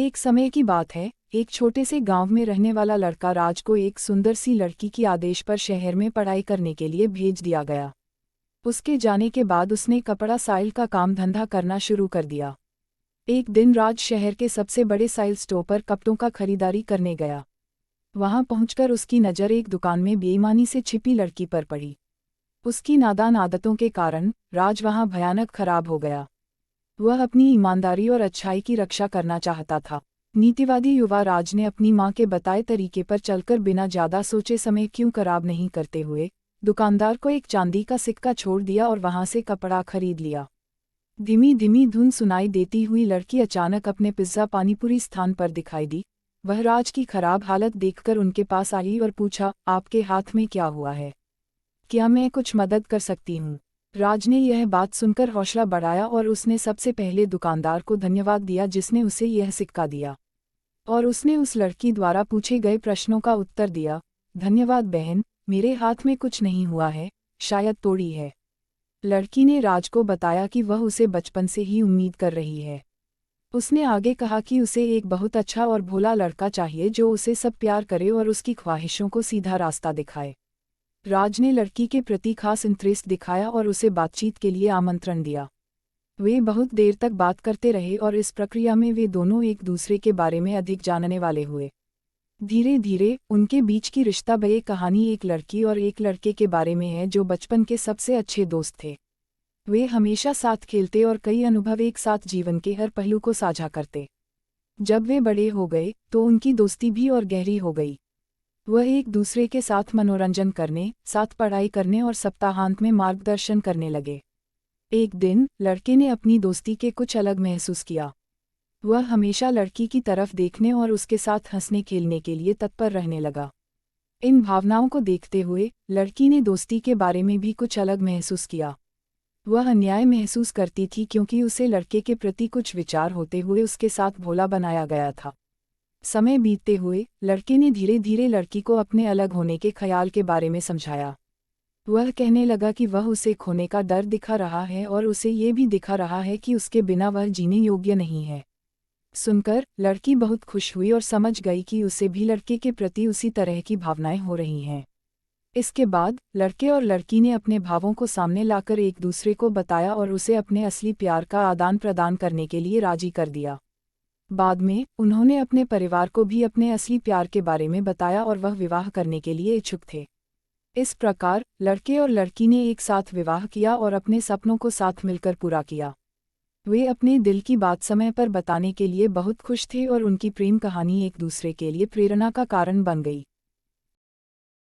एक समय की बात है, एक छोटे से गांव में रहने वाला लड़का राज को एक सुंदर सी लड़की की आदेश पर शहर में पढ़ाई करने के लिए भेज दिया गया। उसके जाने के बाद उसने कपड़ा साइल का काम धंधा करना शुरू कर दिया। एक दिन राज शहर के सबसे बड़े साइल स्टोर पर कपड़ों का खरीदारी करने गया। वहां पहुंचकर उसकी नज़र एक दुकान में बेईमानी से छिपी लड़की पर पड़ी। उसकी नादान आदतों के कारण राज वहां भयानक खराब हो गया। वह अपनी ईमानदारी और अच्छाई की रक्षा करना चाहता था। नीतिवादी युवा राज ने अपनी मां के बताए तरीके पर चलकर बिना ज्यादा सोचे समय क्यों खराब नहीं करते हुए दुकानदार को एक चांदी का सिक्का छोड़ दिया और वहां से कपड़ा खरीद लिया। धीमी धीमी धुन सुनाई देती हुई लड़की अचानक अपने पिज्जा पानीपुरी स्थान पर दिखाई दी। वह राज की खराब हालत देखकर उनके पास आई और पूछा, आपके हाथ में क्या हुआ है? क्या मैं कुछ मदद कर सकती हूँ? राज ने यह बात सुनकर हौसला बढ़ाया और उसने सबसे पहले दुकानदार को धन्यवाद दिया जिसने उसे यह सिक्का दिया, और उसने उस लड़की द्वारा पूछे गए प्रश्नों का उत्तर दिया। धन्यवाद बहन, मेरे हाथ में कुछ नहीं हुआ है, शायद तोड़ी है। लड़की ने राज को बताया कि वह उसे बचपन से ही उम्मीद कर रही है। उसने आगे कहा कि उसे एक बहुत अच्छा और भोला लड़का चाहिए जो उसे सब प्यार करे और उसकी ख्वाहिशों को सीधा रास्ता दिखाए। राज ने लड़की के प्रति खास इंटरेस्ट दिखाया और उसे बातचीत के लिए आमंत्रण दिया। वे बहुत देर तक बात करते रहे और इस प्रक्रिया में वे दोनों एक दूसरे के बारे में अधिक जानने वाले हुए। धीरे धीरे उनके बीच की रिश्ता बे कहानी एक लड़की और एक लड़के के बारे में है जो बचपन के सबसे अच्छे दोस्त थे। वे हमेशा साथ खेलते और कई अनुभव एक साथ जीवन के हर पहलू को साझा करते। जब वे बड़े हो गए तो उनकी दोस्ती भी और गहरी हो गई। वह एक दूसरे के साथ मनोरंजन करने, साथ पढ़ाई करने और सप्ताहांत में मार्गदर्शन करने लगे। एक दिन लड़के ने अपनी दोस्ती के कुछ अलग महसूस किया। वह हमेशा लड़की की तरफ देखने और उसके साथ हंसने खेलने के लिए तत्पर रहने लगा। इन भावनाओं को देखते हुए लड़की ने दोस्ती के बारे में भी कुछ अलग महसूस किया। वह अन्याय महसूस करती थी क्योंकि उसे लड़के के प्रति कुछ विचार होते हुए उसके साथ भोला बनाया गया था। समय बीतते हुए लड़के ने धीरे धीरे लड़की को अपने अलग होने के ख्याल के बारे में समझाया। वह कहने लगा कि वह उसे खोने का डर दिखा रहा है और उसे ये भी दिखा रहा है कि उसके बिना वह जीने योग्य नहीं है। सुनकर लड़की बहुत खुश हुई और समझ गई कि उसे भी लड़के के प्रति उसी तरह की भावनाएं हो रही हैं। इसके बाद लड़के और लड़की ने अपने भावों को सामने लाकर एक दूसरे को बताया और उसे अपने असली प्यार का आदान प्रदान करने के लिए राजी कर दिया। बाद में उन्होंने अपने परिवार को भी अपने असली प्यार के बारे में बताया और वह विवाह करने के लिए इच्छुक थे। इस प्रकार लड़के और लड़की ने एक साथ विवाह किया और अपने सपनों को साथ मिलकर पूरा किया। वे अपने दिल की बात समय पर बताने के लिए बहुत खुश थे और उनकी प्रेम कहानी एक दूसरे के लिए प्रेरणा का कारण बन गई।